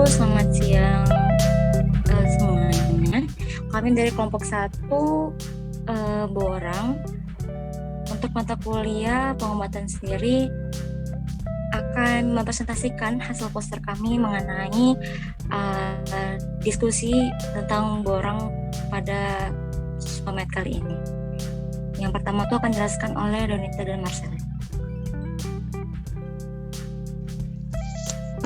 selamat siang semuanya. Kami dari kelompok 1 Borang untuk mata kuliah pengobatan sendiri akan mempresentasikan hasil poster kami mengenai diskusi tentang borang pada Somet kali ini. Yang pertama itu akan dijelaskan oleh Donita dan Marcel.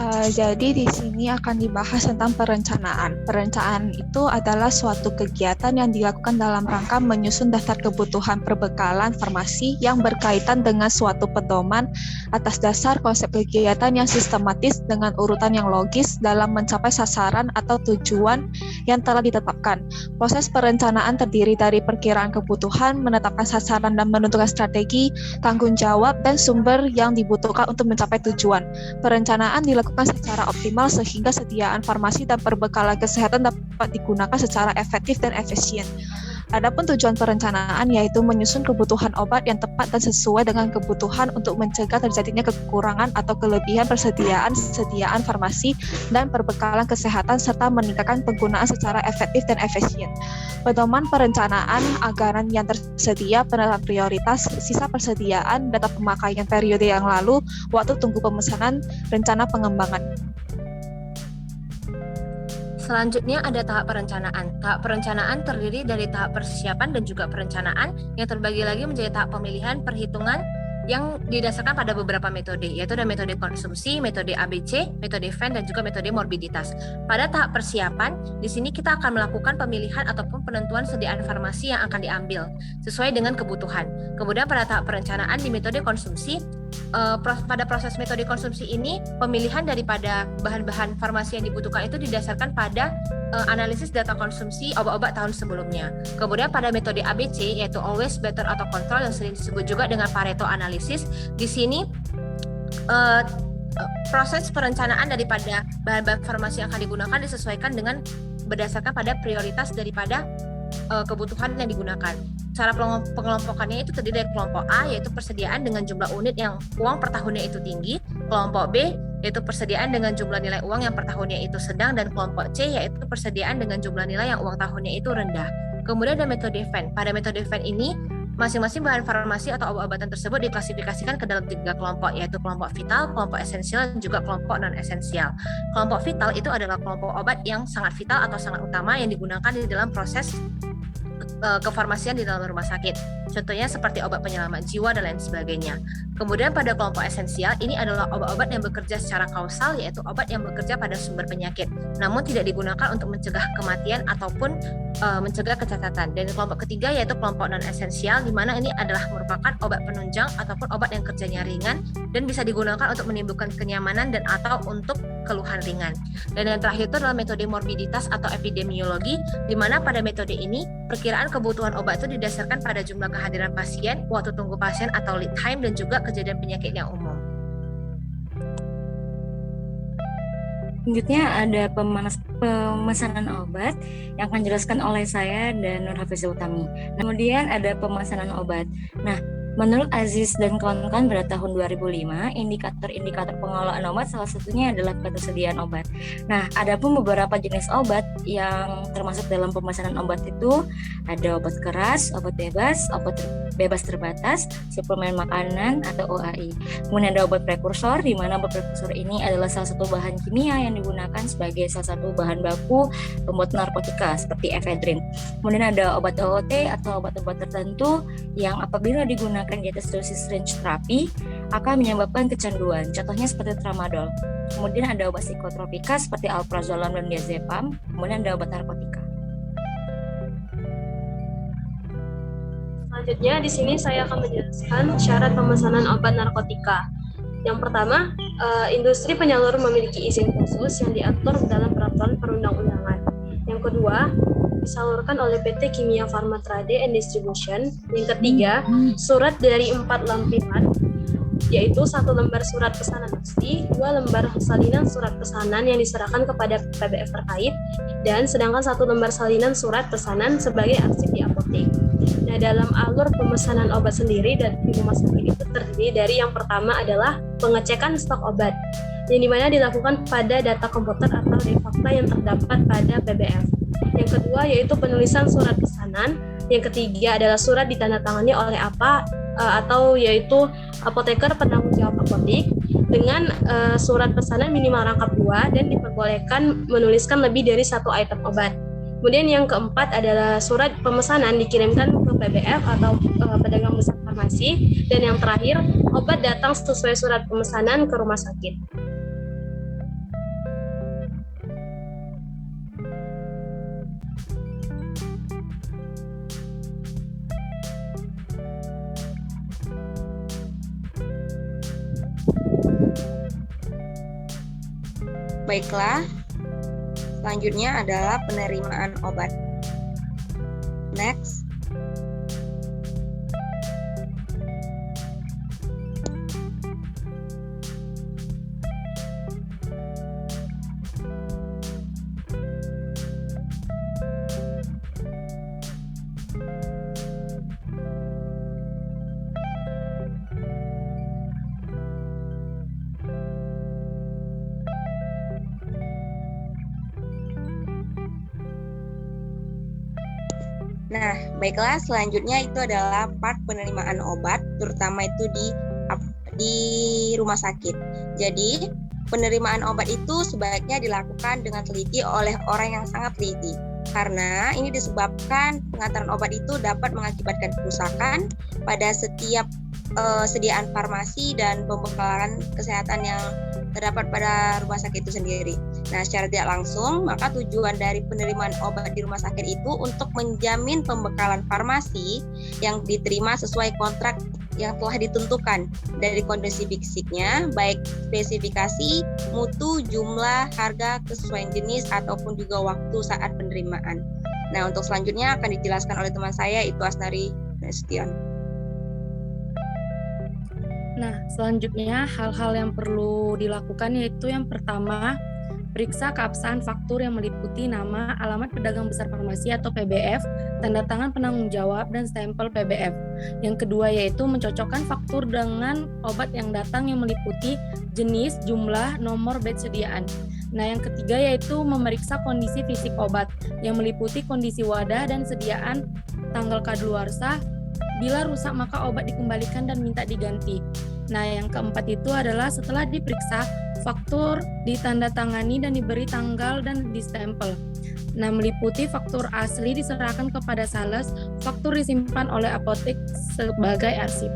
Jadi di sini akan dibahas tentang perencanaan. Perencanaan itu adalah suatu kegiatan yang dilakukan dalam rangka menyusun daftar kebutuhan perbekalan farmasi yang berkaitan dengan suatu pedoman atas dasar konsep kegiatan yang sistematis dengan urutan yang logis dalam mencapai sasaran atau tujuan yang telah ditetapkan. Proses perencanaan terdiri dari perkiraan kebutuhan, menetapkan sasaran dan menentukan strategi, tanggung jawab, dan sumber yang dibutuhkan untuk mencapai tujuan. Perencanaan dilakukan secara optimal sehingga sediaan farmasi dan perbekalan kesehatan dapat digunakan secara efektif dan efisien. Adapun tujuan perencanaan yaitu menyusun kebutuhan obat yang tepat dan sesuai dengan kebutuhan untuk mencegah terjadinya kekurangan atau kelebihan sediaan farmasi dan perbekalan kesehatan serta meningkatkan penggunaan secara efektif dan efisien. Pedoman perencanaan anggaran yang tersedia, penentuan prioritas, sisa persediaan, data pemakaian periode yang lalu, waktu tunggu pemesanan, rencana pengembangan. Selanjutnya ada tahap perencanaan. Tahap perencanaan terdiri dari tahap persiapan dan juga perencanaan yang terbagi lagi menjadi tahap pemilihan, perhitungan yang didasarkan pada beberapa metode, yaitu ada metode konsumsi, metode ABC, metode Venn, dan juga metode morbiditas. Pada tahap persiapan, di sini kita akan melakukan pemilihan ataupun penentuan sediaan farmasi yang akan diambil sesuai dengan kebutuhan. Kemudian pada tahap perencanaan di metode konsumsi, pada proses metode konsumsi ini, pemilihan daripada bahan-bahan farmasi yang dibutuhkan itu didasarkan pada analisis data konsumsi obat-obat tahun sebelumnya. Kemudian pada metode ABC, yaitu always, better, atau control yang sering disebut juga dengan Pareto analisis, di sini proses perencanaan daripada bahan-bahan farmasi yang akan digunakan disesuaikan dengan berdasarkan pada prioritas daripada kebutuhan yang digunakan. Cara pengelompokannya itu terdiri dari kelompok A, yaitu persediaan dengan jumlah unit yang uang per tahunnya itu tinggi, kelompok B, yaitu persediaan dengan jumlah nilai uang yang per tahunnya itu sedang, dan kelompok C, yaitu persediaan dengan jumlah nilai yang uang tahunnya itu rendah. Kemudian ada metode Venn. Pada metode Venn ini, masing-masing bahan farmasi atau obat-obatan tersebut diklasifikasikan ke dalam 3 kelompok, yaitu kelompok vital, kelompok esensial, dan juga kelompok non-esensial. Kelompok vital itu adalah kelompok obat yang sangat vital atau sangat utama yang digunakan di dalam proses kefarmasian di dalam rumah sakit. Contohnya seperti obat penyelamat jiwa dan lain sebagainya. Kemudian pada kelompok esensial, ini adalah obat-obat yang bekerja secara kausal, yaitu obat yang bekerja pada sumber penyakit, namun tidak digunakan untuk mencegah kematian ataupun mencegah kecacatan. Dan kelompok ketiga yaitu kelompok non-esensial, di mana ini adalah merupakan obat penunjang ataupun obat yang kerjanya ringan dan bisa digunakan untuk menimbulkan kenyamanan dan atau untuk keluhan ringan. Dan yang terakhir itu adalah metode morbiditas atau epidemiologi, di mana pada metode ini perkiraan kebutuhan obat itu didasarkan pada jumlah kehadiran pasien, waktu tunggu pasien atau lead time, dan juga kejadian penyakit yang umum. Selanjutnya ada pemesanan obat yang akan dijelaskan oleh saya dan Nur Hafizah Utami. Kemudian ada pemesanan obat. Nah, menurut Aziz dan kawan-kawan pada tahun 2005, indikator-indikator pengelolaan obat salah satunya adalah ketersediaan obat. Nah, ada pun beberapa jenis obat yang termasuk dalam pemesanan obat itu ada obat keras, obat bebas terbatas, suplemen makanan atau OAI. Kemudian ada obat prekursor, di mana obat prekursor ini adalah salah satu bahan kimia yang digunakan sebagai salah satu bahan baku pembuat narkotika seperti efedrin. Kemudian ada obat OOT atau obat-obat tertentu yang apabila digunakan di atas dosis range terapi akan menyebabkan kecanduan, contohnya seperti tramadol. Kemudian ada obat psikotropika seperti alprazolam dan diazepam. Kemudian ada obat narkotika. Selanjutnya di sini saya akan menjelaskan syarat pemesanan obat narkotika. Yang pertama, industri penyalur memiliki izin khusus yang diatur dalam peraturan perundang-undangan. Yang kedua, disalurkan oleh PT Kimia Farma Trade and Distribution. Yang ketiga, surat dari 4 lampiran, yaitu 1 lembar surat pesanan asli, 2 lembar salinan surat pesanan yang diserahkan kepada PBF terkait, dan sedangkan 1 lembar salinan surat pesanan sebagai arsip di apotek. Nah, dalam alur pemesanan obat sendiri dan di rumah sakit itu terdiri dari yang pertama adalah pengecekan stok obat. yang dimana dilakukan pada data komputer atau dari fakta yang terdapat pada PBF. Yang kedua yaitu penulisan surat pesanan. Yang ketiga adalah surat ditandatangani oleh atau yaitu apoteker penanggung jawab apotik dengan surat pesanan minimal rangkap 2 dan diperbolehkan menuliskan lebih dari 1 item obat. Kemudian yang keempat adalah surat pemesanan dikirimkan ke PBF atau pedagang besar farmasi. Dan yang terakhir, obat datang sesuai surat pemesanan ke rumah sakit. Baiklah, selanjutnya adalah penerimaan obat. Next. Nah, baiklah, selanjutnya itu adalah part penerimaan obat, terutama itu di rumah sakit. Jadi, penerimaan obat itu sebaiknya dilakukan dengan teliti oleh orang yang sangat teliti. Karena ini disebabkan pengantaran obat itu dapat mengakibatkan kerusakan pada setiap sediaan farmasi dan pembekalan kesehatan yang terdapat pada rumah sakit itu sendiri. Nah, secara tidak langsung, maka tujuan dari penerimaan obat di rumah sakit itu untuk menjamin pembekalan farmasi yang diterima sesuai kontrak yang telah ditentukan dari kondisi fisiknya, baik spesifikasi, mutu, jumlah, harga, kesesuaian jenis, ataupun juga waktu saat penerimaan. Nah, untuk selanjutnya akan dijelaskan oleh teman saya, itu Asnari Nasution. Nah, selanjutnya hal-hal yang perlu dilakukan yaitu yang pertama, periksa keabsahan faktur yang meliputi nama, alamat pedagang besar farmasi atau PBF, tanda tangan penanggung jawab, dan stempel PBF. Yang kedua yaitu mencocokkan faktur dengan obat yang datang yang meliputi jenis, jumlah, nomor bed sediaan. Nah, yang ketiga yaitu memeriksa kondisi fisik obat yang meliputi kondisi wadah dan sediaan, tanggal kadaluarsa. Bila rusak maka obat dikembalikan dan minta diganti. Nah, yang keempat itu adalah setelah diperiksa, faktur ditandatangani dan diberi tanggal dan distempel. Nah, meliputi faktur asli diserahkan kepada sales, faktur disimpan oleh apotek sebagai arsip.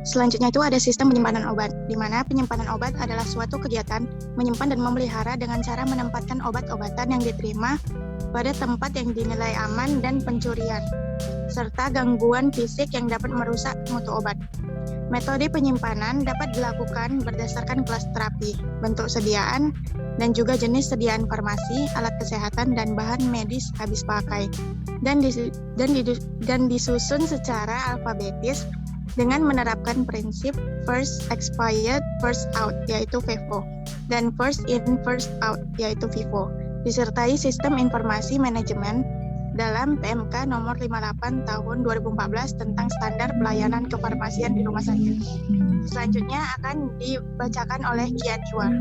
Selanjutnya itu ada sistem penyimpanan obat, di mana penyimpanan obat adalah suatu kegiatan menyimpan dan memelihara dengan cara menempatkan obat-obatan yang diterima pada tempat yang dinilai aman dan pencurian, serta gangguan fisik yang dapat merusak mutu obat. Metode penyimpanan dapat dilakukan berdasarkan kelas terapi, bentuk sediaan, dan juga jenis sediaan farmasi, alat kesehatan, dan bahan medis habis pakai, dan disusun secara alfabetis dengan menerapkan prinsip first expired, first out, yaitu FIFO, dan first in, first out, yaitu FIFO, disertai sistem informasi manajemen dalam PMK nomor 58 tahun 2014 tentang standar pelayanan kefarmasian di rumah sakit. Selanjutnya akan dibacakan oleh Kian Iwar.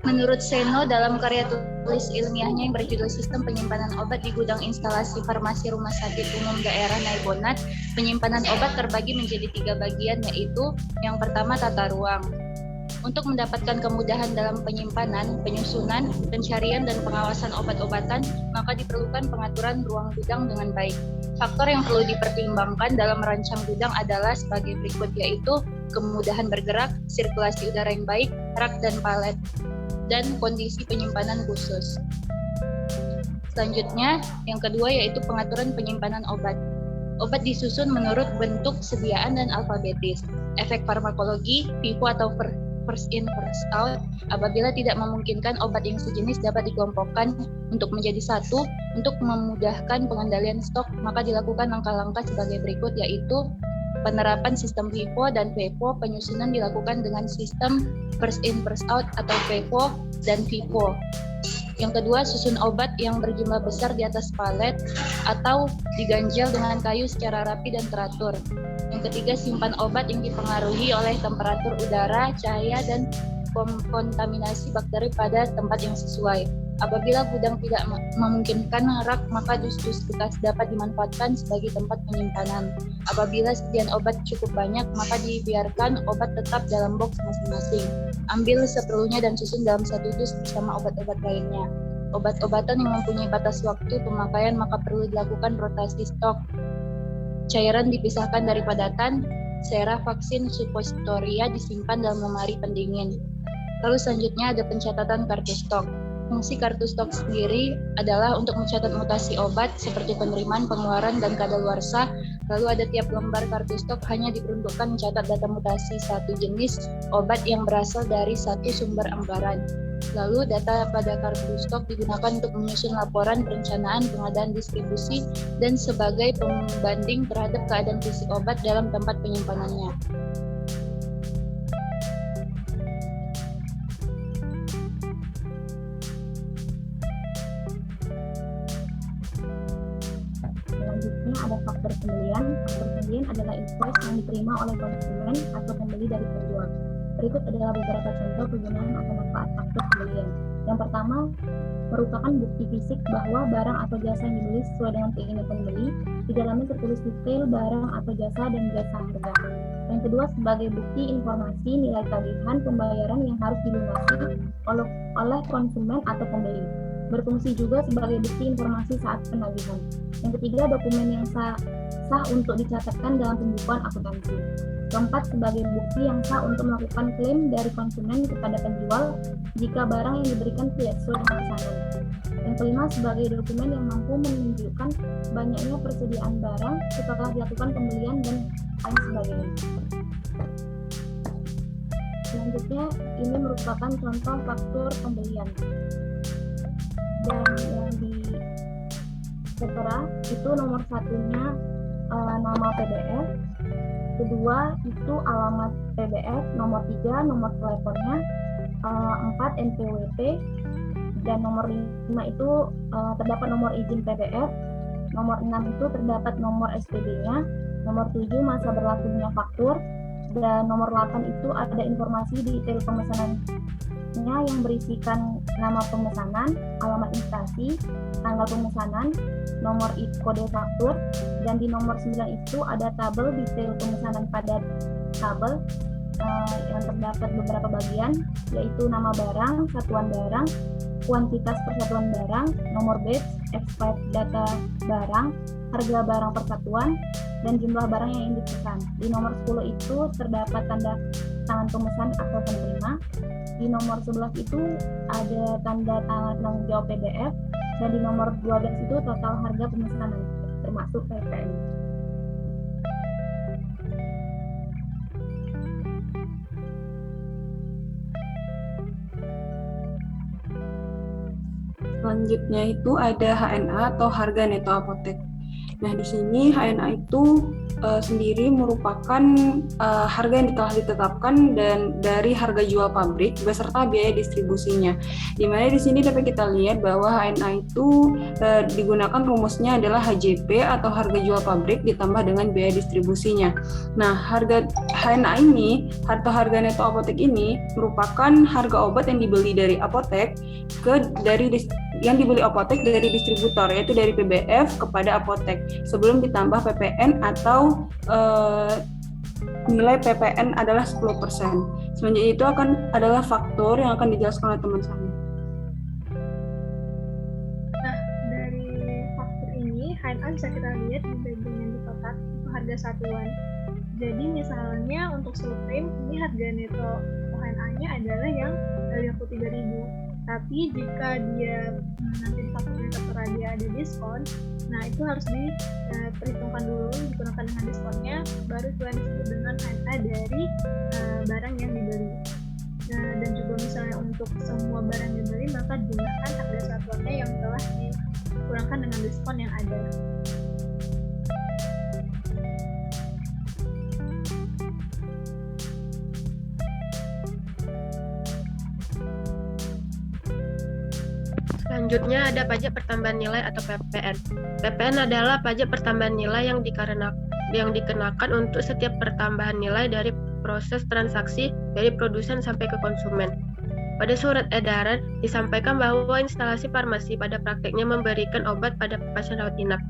Menurut Seno, dalam karya tulis ilmiahnya yang berjudul Sistem Penyimpanan Obat di Gudang Instalasi Farmasi Rumah Sakit Umum Daerah Naibonat, penyimpanan obat terbagi menjadi 3 bagian, yaitu yang pertama tata ruang. Untuk mendapatkan kemudahan dalam penyimpanan, penyusunan, pencarian, dan pengawasan obat-obatan, maka diperlukan pengaturan ruang gudang dengan baik. Faktor yang perlu dipertimbangkan dalam merancang gudang adalah sebagai berikut, yaitu kemudahan bergerak, sirkulasi udara yang baik, rak dan palet, dan kondisi penyimpanan khusus. Selanjutnya, yang kedua yaitu pengaturan penyimpanan obat. Obat disusun menurut bentuk sediaan dan alfabetis. Efek farmakologi, FIFO atau first in first out apabila tidak memungkinkan obat yang sejenis dapat dikelompokkan untuk menjadi satu. Untuk memudahkan pengendalian stok, maka dilakukan langkah-langkah sebagai berikut, yaitu penerapan sistem FIFO dan FEFO. Penyusunan dilakukan dengan sistem first in first out atau FEFO dan FIFO. Yang kedua, susun obat yang berjumlah besar di atas palet atau diganjel dengan kayu secara rapi dan teratur. Yang ketiga, simpan obat yang dipengaruhi oleh temperatur udara, cahaya, dan kontaminasi bakteri pada tempat yang sesuai. Apabila gudang tidak memungkinkan rak, maka dus-dus bekas dapat dimanfaatkan sebagai tempat penyimpanan. Apabila sediaan obat cukup banyak, maka dibiarkan obat tetap dalam box masing-masing. Ambil seperlunya dan susun dalam satu dus bersama obat-obat lainnya. Obat-obatan yang mempunyai batas waktu pemakaian maka perlu dilakukan rotasi stok. Cairan dipisahkan dari padatan, sera, vaksin, suppositoria disimpan dalam lemari pendingin. Lalu selanjutnya ada pencatatan kartu stok. Fungsi kartu stok sendiri adalah untuk mencatat mutasi obat seperti penerimaan, pengeluaran, dan kadaluarsa. Lalu ada tiap lembar kartu stok hanya diperuntukkan mencatat data mutasi satu jenis obat yang berasal dari satu sumber anggaran. Lalu data pada kartu stok digunakan untuk menyusun laporan perencanaan, pengadaan, distribusi, dan sebagai pembanding terhadap keadaan fisik obat dalam tempat penyimpanannya. Selanjutnya ada faktor pembelian. Faktor pembelian adalah invoice yang diterima oleh konsumen atau pembeli dari penjual. Berikut adalah beberapa contoh kegunaan atau manfaat faktor pembelian. Yang pertama, merupakan bukti fisik bahwa barang atau jasa yang dibeli sesuai dengan keinginan pembeli. Di dalamnya tertulis detail barang atau jasa dan jasa harga. Yang kedua, sebagai bukti informasi nilai tagihan pembayaran yang harus dilunasi oleh konsumen atau pembeli. Berfungsi juga sebagai bukti informasi saat penagihan. Yang ketiga, dokumen yang sah untuk dicatatkan dalam pembukuan akuntansi. Keempat, sebagai bukti yang sah untuk melakukan klaim dari konsumen kepada penjual jika barang yang diberikan tidak sesuai dengan pesanan. Yang kelima, sebagai dokumen yang mampu menunjukkan banyaknya persediaan barang setelah dilakukan pembelian dan lain sebagainya. Selanjutnya, ini merupakan contoh faktur pembelian. Dan yang di tertera itu nomor satunya nama PBF, kedua itu alamat PBF, nomor 3 nomor teleponnya, 4 NPWP, dan nomor 5 itu terdapat nomor izin PBF, nomor 6 itu terdapat nomor SPB-nya, nomor 7 masa berlakunya faktur, dan nomor 8 itu ada informasi detail pemesanannya yang berisikan nama pemesanan, alamat instansi, tanggal pemesanan, nomor kode faktur, dan di nomor 9 itu ada tabel detail pemesanan pada tabel yang terdapat beberapa bagian, yaitu nama barang, satuan barang, kuantitas persatuan barang, nomor batch, expired data barang, harga barang persatuan, dan jumlah barang yang ingin dipesan. Di nomor 10 itu terdapat tanda tangan pemesan atau penerima. Di nomor 11 itu ada tanda tangan penanggung jawab PBF, dan di nomor 12 itu total harga pemesanan termasuk PPN. Selanjutnya itu ada HNA atau harga neto apotek. Nah, di sini HNA itu sendiri merupakan harga yang telah ditetapkan dan dari harga jual pabrik beserta biaya distribusinya. Di mana di sini dapat kita lihat bahwa HNA itu digunakan rumusnya adalah HJP atau harga jual pabrik ditambah dengan biaya distribusinya. Nah, harga HNA ini atau harga neto apotek ini merupakan harga obat yang dibeli dari apotek yang dibeli apotek dari distributor, yaitu dari PBF kepada apotek sebelum ditambah PPN atau nilai PPN adalah 10%. Selanjutnya itu adalah faktor yang akan dijelaskan oleh teman saya. Nah, dari faktor ini HNA bisa kita lihat di bagian yang di kotak itu harga satuan. Jadi misalnya untuk Supreme ini harga neto HNA-nya adalah yang 53.000. Tapi jika dia nanti di fakturnya tertera dia ada diskon, nah itu harus diperhitungkan dulu, digunakan dengan diskonnya, baru setelah disebut dengan HNA dari barang yang dibeli. Dan juga misalnya untuk semua barang yang dibeli, maka gunakan harga satuannya yang telah dikurangkan dengan diskon yang ada. Selanjutnya ada pajak pertambahan nilai atau PPN. PPN adalah pajak pertambahan nilai yang dikenakan untuk setiap pertambahan nilai dari proses transaksi dari produsen sampai ke konsumen. Pada surat edaran disampaikan bahwa instalasi farmasi pada prakteknya memberikan obat pada pasien rawat inap,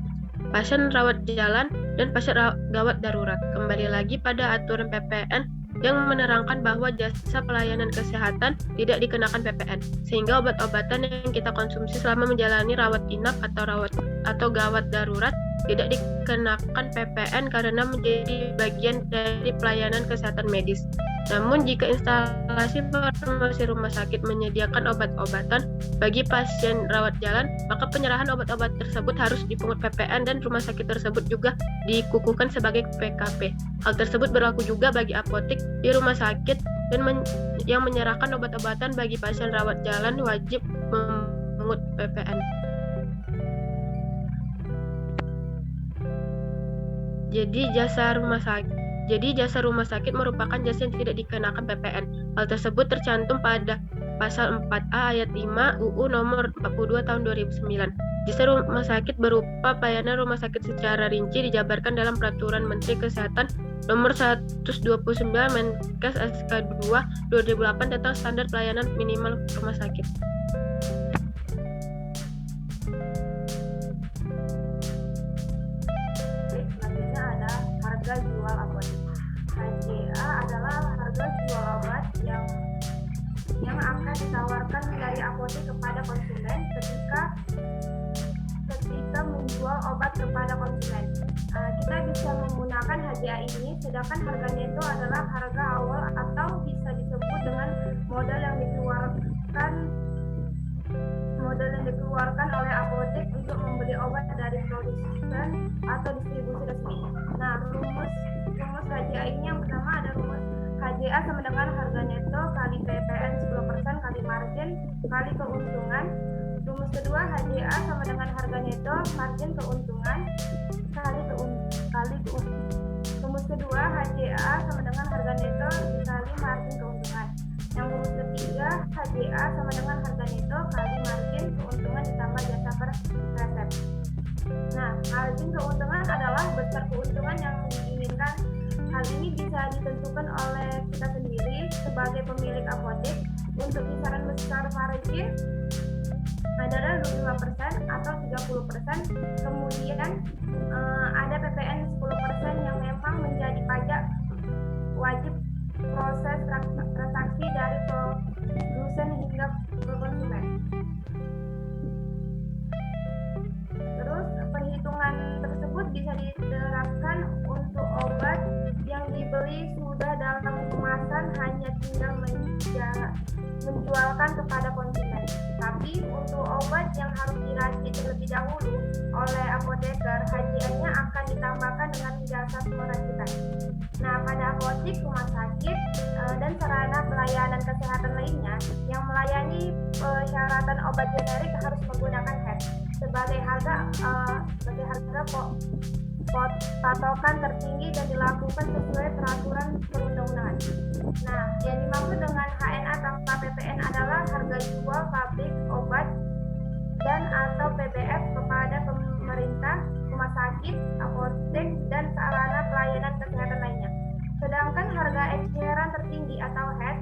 pasien rawat jalan, dan pasien gawat darurat. Kembali lagi pada aturan PPN yang menerangkan bahwa jasa pelayanan kesehatan tidak dikenakan PPN, sehingga obat-obatan yang kita konsumsi selama menjalani rawat inap atau gawat darurat tidak dikenakan PPN karena menjadi bagian dari pelayanan kesehatan medis. Namun jika instalasi farmasi rumah sakit menyediakan obat-obatan bagi pasien rawat jalan, maka penyerahan obat-obat tersebut harus dipungut PPN dan rumah sakit tersebut juga dikukuhkan sebagai PKP. Hal tersebut berlaku juga bagi apotek di rumah sakit dan yang menyerahkan obat-obatan bagi pasien rawat jalan wajib memungut PPN. Jadi jasa rumah sakit merupakan jasa yang tidak dikenakan PPN. Hal tersebut tercantum pada pasal 4A ayat 5 UU nomor 42 tahun 2009. Jasa rumah sakit berupa pelayanan rumah sakit secara rinci dijabarkan dalam Peraturan Menteri Kesehatan nomor 129 Menkes SK 2 2008 tentang standar pelayanan minimal rumah sakit. Selanjutnya ada harga jual apotek. HJA adalah harga jual obat yang akan ditawarkan dari apotek kepada konsumen ketika menjual obat kepada konsumen. Kita bisa menggunakan HJA ini, sedangkan harganya itu adalah harga awal atau bisa disebut dengan modal yang dikeluarkan oleh apotek untuk membeli obat dari produsen atau distribusi resmi. Nah, rumus HJA ini yang pertama ada rumus HJA sama dengan harga neto kali PPN 10% kali margin kali keuntungan. Rumus kedua HJA sama dengan harga neto margin keuntungan kali keuntungan. Rumus kedua HJA sama dengan harga neto dikali margin keuntungan. Yang rumus ketiga HJA sama dengan harga neto kali margin keuntungan ditambah jasa per resep. Nah, margin keuntungan adalah besar keuntungan yang diinginkan. Hal ini bisa ditentukan oleh kita sendiri sebagai pemilik apotek. Untuk kisaran besar margin adalah 25% atau 30%. Kemudian ada PPN 10% yang memang menjadi pajak wajib proses transaksi dari produsen hingga ke konsumen. Terus perhitungan tersebut bisa diterapkan untuk obat yang dibeli sudah dalam kemasan, hanya tinggal menjualkan kepada konsumen. Tapi untuk obat yang harus diracik terlebih dahulu oleh apoteker, HJA-nya akan ditambahkan dengan jasa peracikan. Nah, pada apotek, rumah sakit, dan sarana pelayanan kesehatan lainnya yang melayani persyaratan obat generik harus menggunakan HED sebagai harga patokan tertinggi dan dilakukan sesuai peraturan perundang-undangan. Nah, yang dimaksud dengan HNA tanpa PPN adalah harga jual pabrik obat dan atau PBF kepada pemerintah, rumah sakit, apotek, dan sarana pelayanan kesehatan lainnya. Sedangkan harga eceran tertinggi atau HED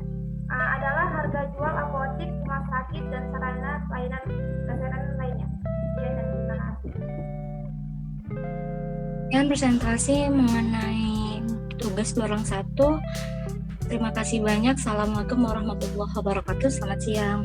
adalah harga jual apotek, rumah sakit, dan sarana pelayanan kesehatan lainnya. Sekian dan terima kasih. Yang presentasi mengenai tugas 2/1. Terima kasih banyak. Assalamualaikum warahmatullahi wabarakatuh. Selamat siang.